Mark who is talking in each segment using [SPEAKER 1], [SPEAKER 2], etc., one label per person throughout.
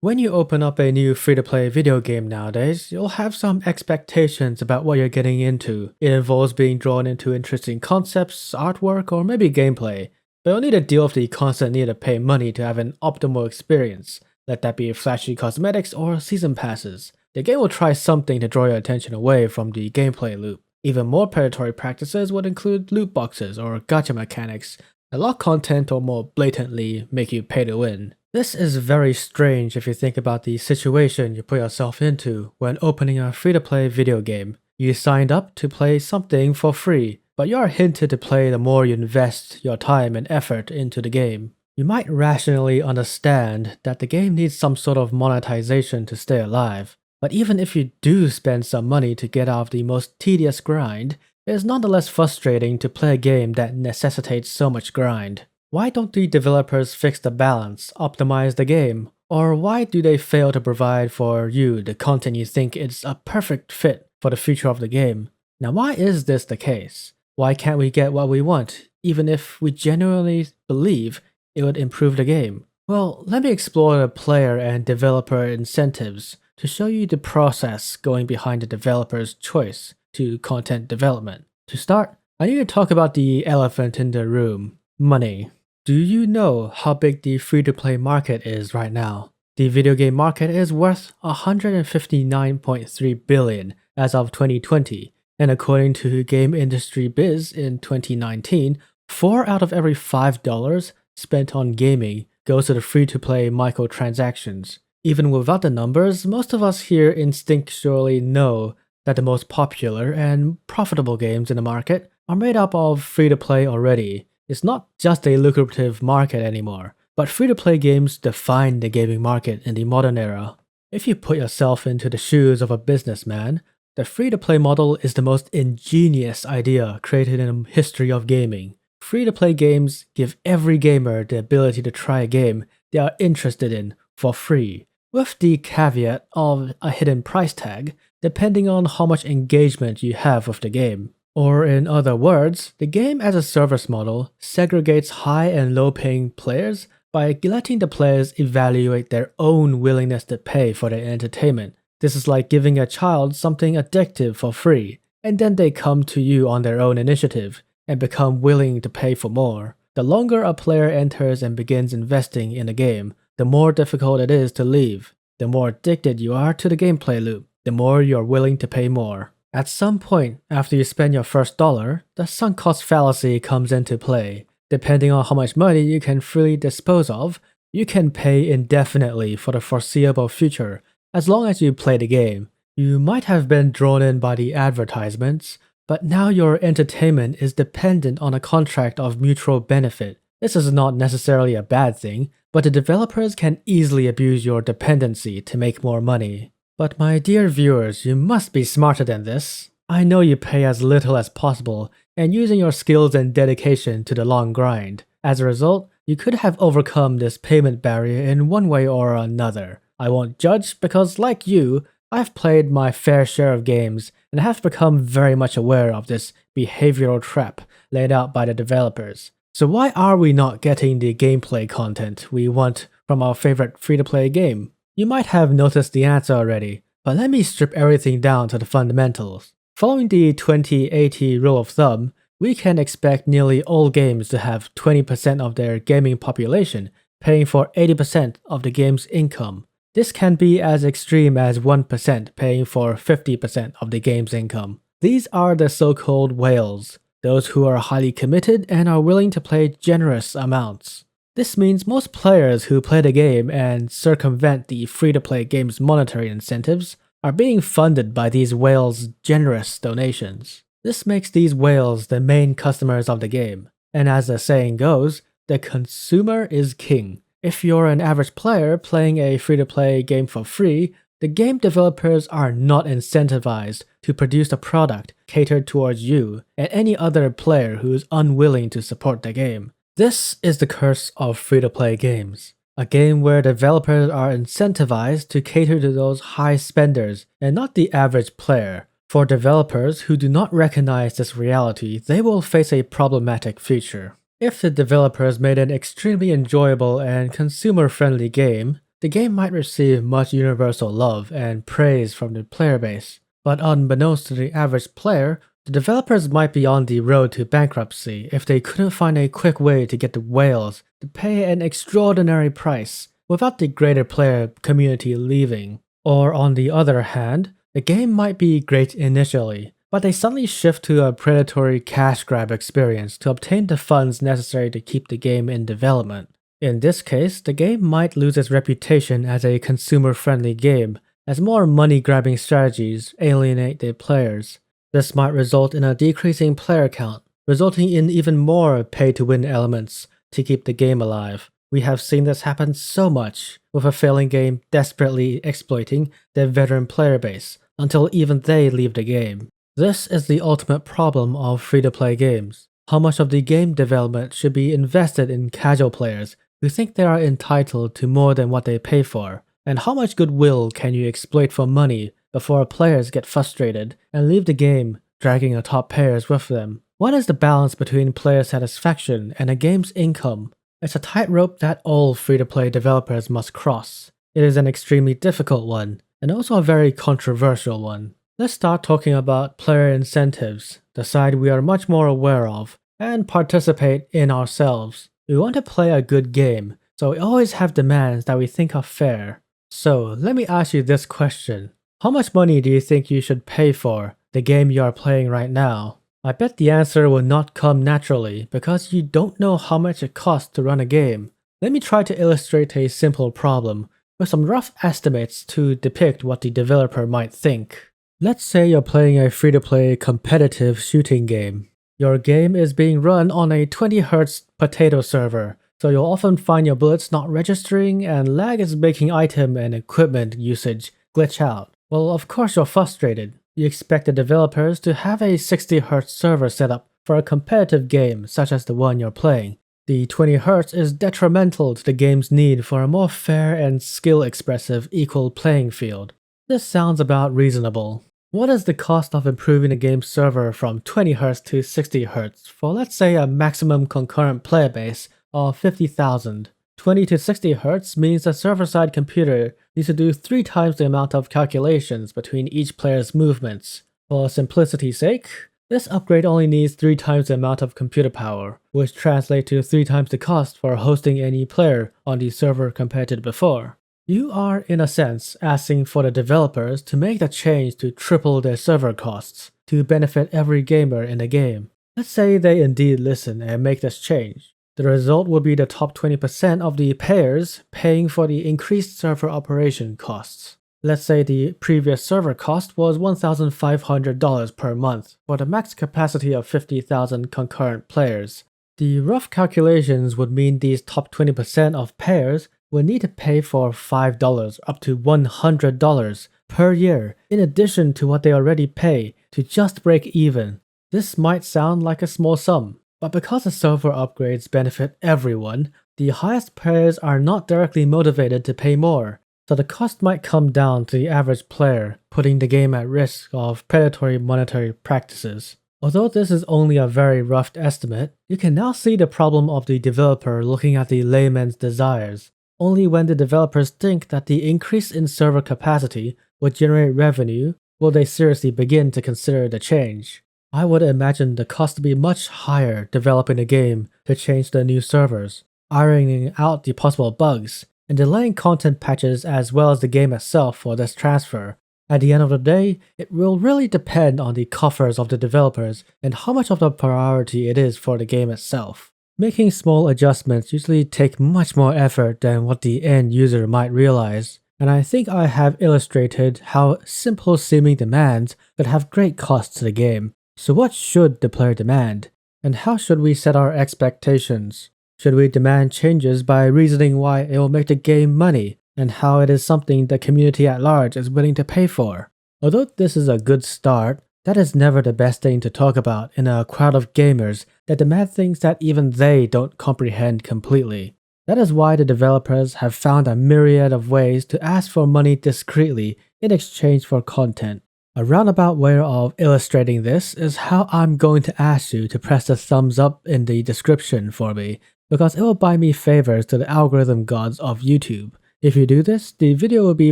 [SPEAKER 1] When you open up a new free-to-play video game nowadays, you'll have some expectations about what you're getting into. It involves being drawn into interesting concepts, artwork, or maybe gameplay, but you'll need to deal with the constant need to pay money to have an optimal experience, let that be flashy cosmetics or season passes. The game will try something to draw your attention away from the gameplay loop. Even more predatory practices would include loot boxes or gacha mechanics that lock content or more blatantly make you pay to win. This is very strange if you think about the situation you put yourself into when opening a free-to-play video game. You signed up to play something for free, but you are hinted to play the more you invest your time and effort into the game. You might rationally understand that the game needs some sort of monetization to stay alive, but even if you do spend some money to get out of the most tedious grind, it is nonetheless frustrating to play a game that necessitates so much grind. Why don't the developers fix the balance, optimize the game? Or why do they fail to provide for you the content you think is a perfect fit for the future of the game? Now, why is this the case? Why can't we get what we want, even if we genuinely believe it would improve the game? Well, let me explore the player and developer incentives to show you the process going behind the developer's choice to content development. To start, I need to talk about the elephant in the room: money. Do you know how big the free-to-play market is right now? The video game market is worth $159.3 billion as of 2020, and according to Game Industry Biz in 2019, 4 out of every $5 spent on gaming goes to the free-to-play microtransactions. Even without the numbers, most of us here instinctually know that the most popular and profitable games in the market are made up of free-to-play already. It's not just a lucrative market anymore, but free-to-play games define the gaming market in the modern era. If you put yourself into the shoes of a businessman, the free-to-play model is the most ingenious idea created in the history of gaming. Free-to-play games give every gamer the ability to try a game they are interested in for free, with the caveat of a hidden price tag, depending on how much engagement you have with the game. Or in other words, the game as a service model segregates high and low paying players by letting the players evaluate their own willingness to pay for their entertainment. This is like giving a child something addictive for free, and then they come to you on their own initiative and become willing to pay for more. The longer a player enters and begins investing in a game, the more difficult it is to leave. The more addicted you are to the gameplay loop, the more you are willing to pay more. At some point after you spend your first dollar, the sunk cost fallacy comes into play. Depending on how much money you can freely dispose of, you can pay indefinitely for the foreseeable future, as long as you play the game. You might have been drawn in by the advertisements, but now your entertainment is dependent on a contract of mutual benefit. This is not necessarily a bad thing, but the developers can easily abuse your dependency to make more money. But my dear viewers, you must be smarter than this. I know you pay as little as possible and using your skills and dedication to the long grind. As a result, you could have overcome this payment barrier in one way or another. I won't judge because, like you, I've played my fair share of games and have become very much aware of this behavioral trap laid out by the developers. So why are we not getting the gameplay content we want from our favorite free-to-play game? You might have noticed the answer already, but let me strip everything down to the fundamentals. Following the 20/80 rule of thumb, we can expect nearly all games to have 20% of their gaming population paying for 80% of the game's income. This can be as extreme as 1% paying for 50% of the game's income. These are the so-called whales, those who are highly committed and are willing to pay generous amounts. This means most players who play the game and circumvent the free-to-play game's monetary incentives are being funded by these whales' generous donations. This makes these whales the main customers of the game, and as the saying goes, the consumer is king. If you're an average player playing a free-to-play game for free, the game developers are not incentivized to produce a product catered towards you and any other player who is unwilling to support the game. This is the curse of free-to-play games. A game where developers are incentivized to cater to those high spenders and not the average player. For developers who do not recognize this reality, they will face a problematic future. If the developers made an extremely enjoyable and consumer-friendly game, the game might receive much universal love and praise from the player base. But unbeknownst to the average player, the developers might be on the road to bankruptcy if they couldn't find a quick way to get the whales to pay an extraordinary price without the greater player community leaving. Or on the other hand, the game might be great initially, but they suddenly shift to a predatory cash grab experience to obtain the funds necessary to keep the game in development. In this case, the game might lose its reputation as a consumer-friendly game, as more money-grabbing strategies alienate the players. This might result in a decreasing player count, resulting in even more pay-to-win elements to keep the game alive. We have seen this happen so much, with a failing game desperately exploiting their veteran player base, until even they leave the game. This is the ultimate problem of free-to-play games. How much of the game development should be invested in casual players who think they are entitled to more than what they pay for? And how much goodwill can you exploit for money before players get frustrated and leave the game, dragging the top players with them? What is the balance between player satisfaction and a game's income? It's a tightrope that all free-to-play developers must cross. It is an extremely difficult one, and also a very controversial one. Let's start talking about player incentives, the side we are much more aware of, and participate in ourselves. We want to play a good game, so we always have demands that we think are fair. So let me ask you this question. How much money do you think you should pay for the game you are playing right now? I bet the answer will not come naturally because you don't know how much it costs to run a game. Let me try to illustrate a simple problem with some rough estimates to depict what the developer might think. Let's say you're playing a free-to-play competitive shooting game. Your game is being run on a 20Hz potato server, so you'll often find your bullets not registering and lag is making item and equipment usage glitch out. Well, of course you're frustrated. You expect the developers to have a 60Hz server set up for a competitive game such as the one you're playing. The 20Hz is detrimental to the game's need for a more fair and skill-expressive equal playing field. This sounds about reasonable. What is the cost of improving the game's server from 20Hz to 60Hz for, let's say, a maximum concurrent player base of 50,000? 20 to 60 Hz means the server-side computer needs to do 3 times the amount of calculations between each player's movements. For simplicity's sake, this upgrade only needs 3 times the amount of computer power, which translates to 3 times the cost for hosting any player on the server compared to before. You are, in a sense, asking for the developers to make the change to triple their server costs to benefit every gamer in the game. Let's say they indeed listen and make this change. The result will be the top 20% of the payers paying for the increased server operation costs. Let's say the previous server cost was $1,500 per month for the max capacity of 50,000 concurrent players. The rough calculations would mean these top 20% of payers will need to pay for $5 up to $100 per year in addition to what they already pay to just break even. This might sound like a small sum, but because the server upgrades benefit everyone, the highest players are not directly motivated to pay more, so the cost might come down to the average player, putting the game at risk of predatory monetary practices. Although this is only a very rough estimate, you can now see the problem of the developer looking at the layman's desires. Only when the developers think that the increase in server capacity would generate revenue will they seriously begin to consider the change. I would imagine the cost to be much higher developing a game to change the new servers, ironing out the possible bugs, and delaying content patches as well as the game itself for this transfer. At the end of the day, it will really depend on the coffers of the developers and how much of a priority it is for the game itself. Making small adjustments usually take much more effort than what the end user might realize, and I think I have illustrated how simple seeming demands could have great costs to the game. So what should the player demand? And how should we set our expectations? Should we demand changes by reasoning why it will make the game money, and how it is something the community at large is willing to pay for? Although this is a good start, that is never the best thing to talk about in a crowd of gamers that demand things that even they don't comprehend completely. That is why the developers have found a myriad of ways to ask for money discreetly in exchange for content. A roundabout way of illustrating this is how I'm going to ask you to press the thumbs up in the description for me, because it will buy me favors to the algorithm gods of YouTube. If you do this, the video will be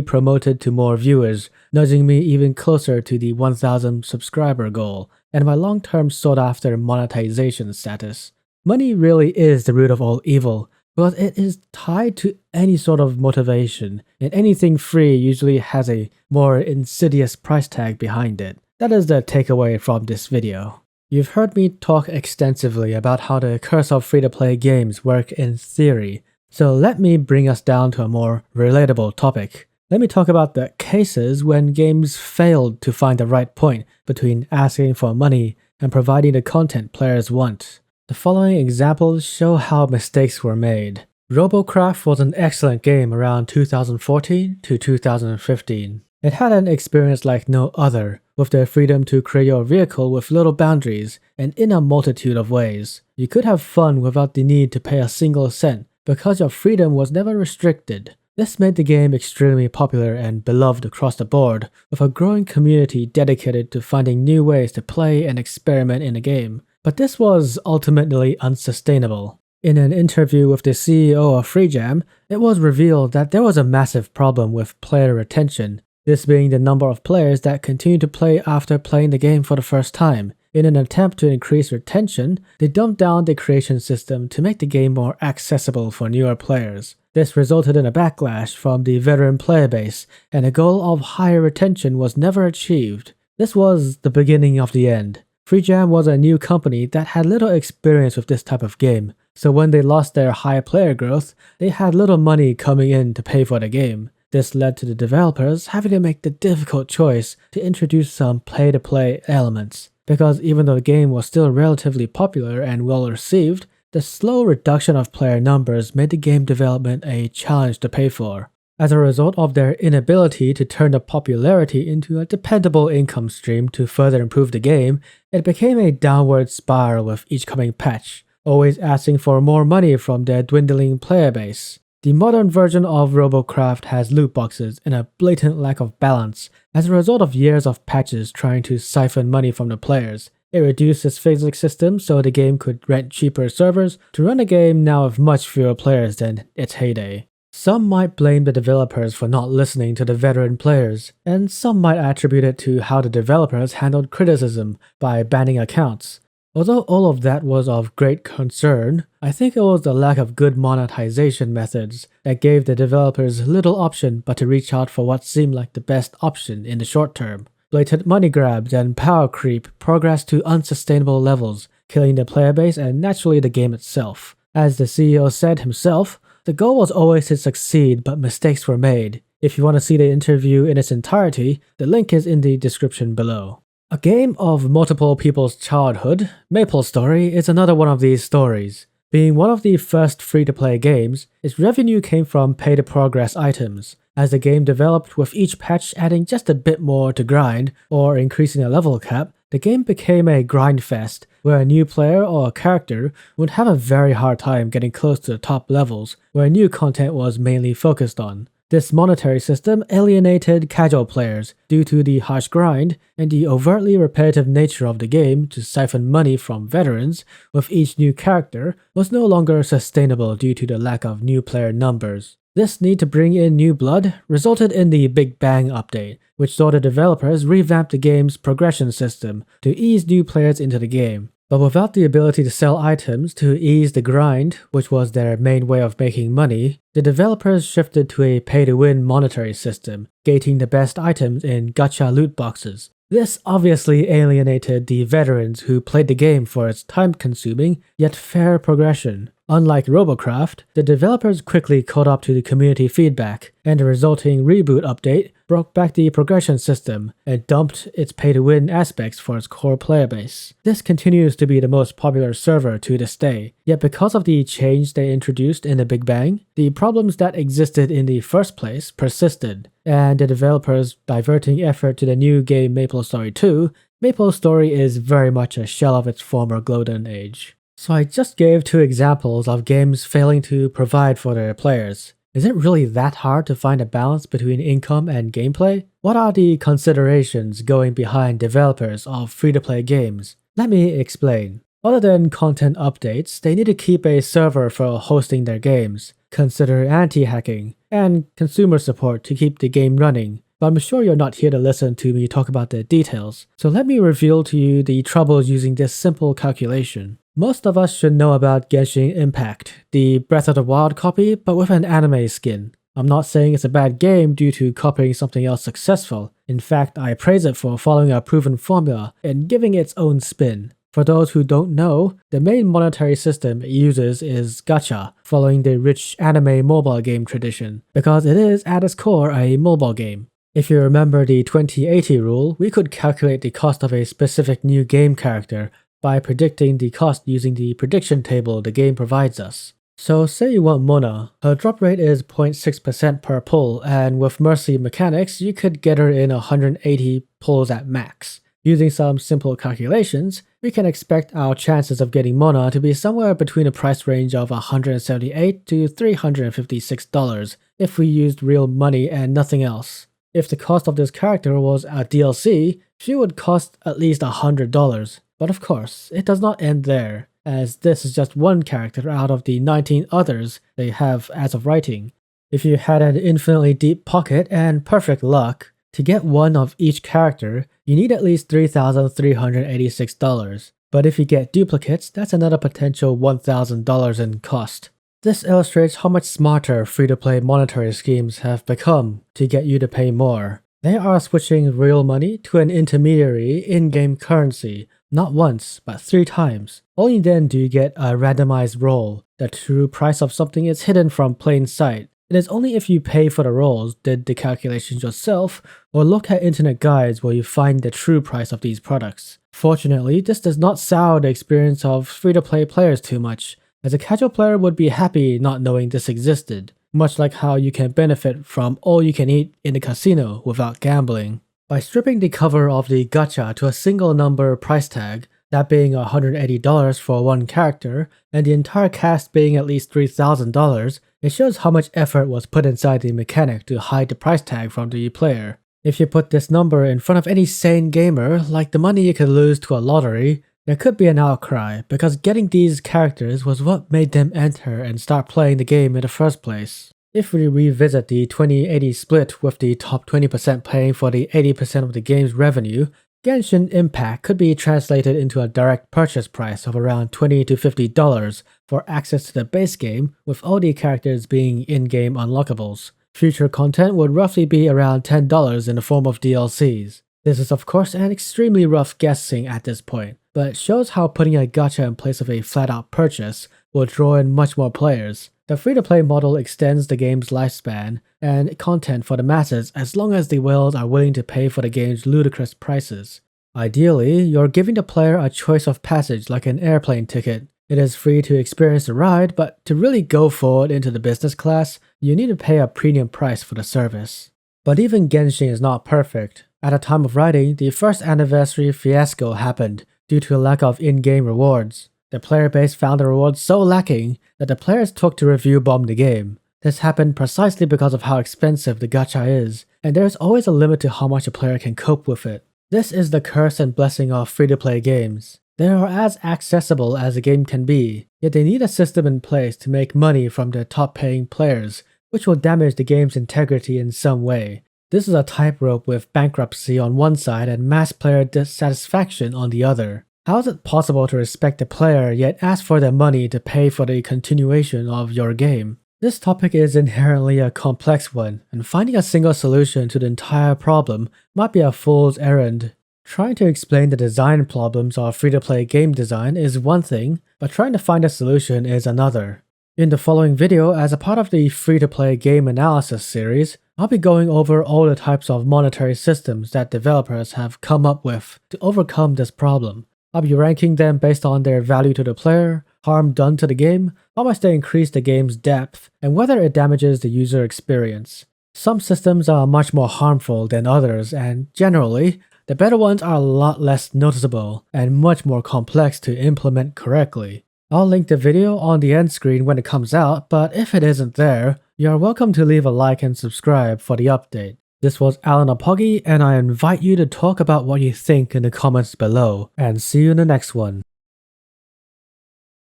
[SPEAKER 1] promoted to more viewers, nudging me even closer to the 1000 subscriber goal and my long-term sought-after monetization status. Money really is the root of all evil, but it is tied to any sort of motivation, and anything free usually has a more insidious price tag behind it. That is the takeaway from this video. You've heard me talk extensively about how the curse of free-to-play games work in theory, so let me bring us down to a more relatable topic. Let me talk about the cases when games failed to find the right point between asking for money and providing the content players want. The following examples show how mistakes were made. Robocraft was an excellent game around 2014 to 2015. It had an experience like no other, with the freedom to create your vehicle with little boundaries and in a multitude of ways. You could have fun without the need to pay a single cent because your freedom was never restricted. This made the game extremely popular and beloved across the board, with a growing community dedicated to finding new ways to play and experiment in the game. But this was ultimately unsustainable. In an interview with the CEO of FreeJam, it was revealed that there was a massive problem with player retention, this being the number of players that continue to play after playing the game for the first time. In an attempt to increase retention, they dumbed down the creation system to make the game more accessible for newer players. This resulted in a backlash from the veteran player base, and a goal of higher retention was never achieved. This was the beginning of the end. FreeJam was a new company that had little experience with this type of game, so when they lost their high player growth, they had little money coming in to pay for the game. This led to the developers having to make the difficult choice to introduce some pay-to-play elements, because even though the game was still relatively popular and well received, the slow reduction of player numbers made the game development a challenge to pay for. As a result of their inability to turn the popularity into a dependable income stream to further improve the game, it became a downward spiral with each coming patch, always asking for more money from their dwindling player base. The modern version of Robocraft has loot boxes and a blatant lack of balance. As a result of years of patches trying to siphon money from the players, it reduced its physics system so the game could rent cheaper servers to run a game now with much fewer players than its heyday. Some might blame the developers for not listening to the veteran players, and some might attribute it to how the developers handled criticism by banning accounts. Although all of that was of great concern, I think it was the lack of good monetization methods that gave the developers little option but to reach out for what seemed like the best option in the short term. Blatant money grabs and power creep progressed to unsustainable levels, killing the player base and naturally the game itself. As the CEO said himself, the goal was always to succeed, but mistakes were made. If you want to see the interview in its entirety, the link is in the description below. A game of multiple people's childhood, MapleStory is another one of these stories. Being one of the first free-to-play games, its revenue came from pay-to-progress items. As the game developed, with each patch adding just a bit more to grind, or increasing a level cap, the game became a grind fest, where a new player or a character would have a very hard time getting close to the top levels, where new content was mainly focused on. This monetary system alienated casual players due to the harsh grind and the overtly repetitive nature of the game to siphon money from veterans with each new character was no longer sustainable due to the lack of new player numbers. This need to bring in new blood resulted in the Big Bang update, which saw the developers revamp the game's progression system to ease new players into the game. But without the ability to sell items to ease the grind, which was their main way of making money, the developers shifted to a pay-to-win monetary system, gating the best items in gacha loot boxes. This obviously alienated the veterans who played the game for its time-consuming yet fair progression. Unlike Robocraft, the developers quickly caught up to the community feedback, and the resulting reboot update broke back the progression system and dumped its pay-to-win aspects for its core player base. This continues to be the most popular server to this day, yet because of the change they introduced in the Big Bang, the problems that existed in the first place persisted, and the developers diverting effort to the new game MapleStory 2, MapleStory is very much a shell of its former golden age. So I just gave 2 examples of games failing to provide for their players. Is it really that hard to find a balance between income and gameplay? What are the considerations going behind developers of free-to-play games? Let me explain. Other than content updates, they need to keep a server for hosting their games. consider anti-hacking, and consumer support to keep the game running. But I'm sure you're not here to listen to me talk about the details, so let me reveal to you the troubles using this simple calculation. Most of us should know about Genshin Impact, the Breath of the Wild copy, but with an anime skin. I'm not saying it's a bad game due to copying something else successful. In fact, I praise it for following a proven formula and giving its own spin. For those who don't know, the main monetary system it uses is gacha, following the rich anime mobile game tradition, because it is at its core a mobile game. If you remember the 2080 rule, we could calculate the cost of a specific new game character by predicting the cost using the prediction table the game provides us. So say you want Mona, her drop rate is 0.6% per pull, and with Mercy mechanics you could get her in 180 pulls at max. Using some simple calculations, we can expect our chances of getting Mona to be somewhere between a price range of $178 to $356 if we used real money and nothing else. If the cost of this character was a DLC, she would cost at least $100. But of course, it does not end there, as this is just one character out of the 19 others they have as of writing. If you had an infinitely deep pocket and perfect luck, to get one of each character, you need at least $3,386. But if you get duplicates, that's another potential $1,000 in cost. This illustrates how much smarter free-to-play monetary schemes have become to get you to pay more. They are switching real money to an intermediary in-game currency, not once, but 3 times. Only then do you get a randomized roll. The true price of something is hidden from plain sight. It is only if you pay for the rolls, did the calculations yourself, or look at internet guides will you find the true price of these products. Fortunately, this does not sour the experience of free-to-play players too much, as a casual player would be happy not knowing this existed, much like how you can benefit from all you can eat in the casino without gambling. By stripping the cover of the gacha to a single number price tag, that being $180 for one character, and the entire cast being at least $3,000, it shows how much effort was put inside the mechanic to hide the price tag from the player. If you put this number in front of any sane gamer, like the money you could lose to a lottery, there could be an outcry, because getting these characters was what made them enter and start playing the game in the first place. If we revisit the 2080 split with the top 20% paying for the 80% of the game's revenue, Genshin Impact could be translated into a direct purchase price of around $20 to $50 for access to the base game, with all the characters being in-game unlockables. Future content would roughly be around $10 in the form of DLCs. This is of course an extremely rough guessing at this point, but shows how putting a gacha in place of a flat-out purchase will draw in much more players. The free-to-play model extends the game's lifespan and content for the masses as long as the whales are willing to pay for the game's ludicrous prices. Ideally, you're giving the player a choice of passage like an airplane ticket. It is free to experience the ride, but to really go forward into the business class, you need to pay a premium price for the service. But even Genshin is not perfect. At the time of writing, the first anniversary fiasco happened due to a lack of in-game rewards. The player base found the rewards so lacking that the players took to review bomb the game. This happened precisely because of how expensive the gacha is, and there is always a limit to how much a player can cope with it. This is the curse and blessing of free-to-play games. They are as accessible as a game can be, yet they need a system in place to make money from their top-paying players, which will damage the game's integrity in some way. This is a tightrope with bankruptcy on one side and mass player dissatisfaction on the other. How is it possible to respect the player yet ask for their money to pay for the continuation of your game? This topic is inherently a complex one, and finding a single solution to the entire problem might be a fool's errand. Trying to explain the design problems of free-to-play game design is one thing, but trying to find a solution is another. In the following video, as a part of the free-to-play game analysis series, I'll be going over all the types of monetary systems that developers have come up with to overcome this problem. I'll be ranking them based on their value to the player, harm done to the game, how much they increase the game's depth, and whether it damages the user experience. Some systems are much more harmful than others, and generally, the better ones are a lot less noticeable and much more complex to implement correctly. I'll link the video on the end screen when it comes out, but if it isn't there, you're welcome to leave a like and subscribe for the update. This was Alan Apogee, and I invite you to talk about what you think in the comments below, and see you in the next one.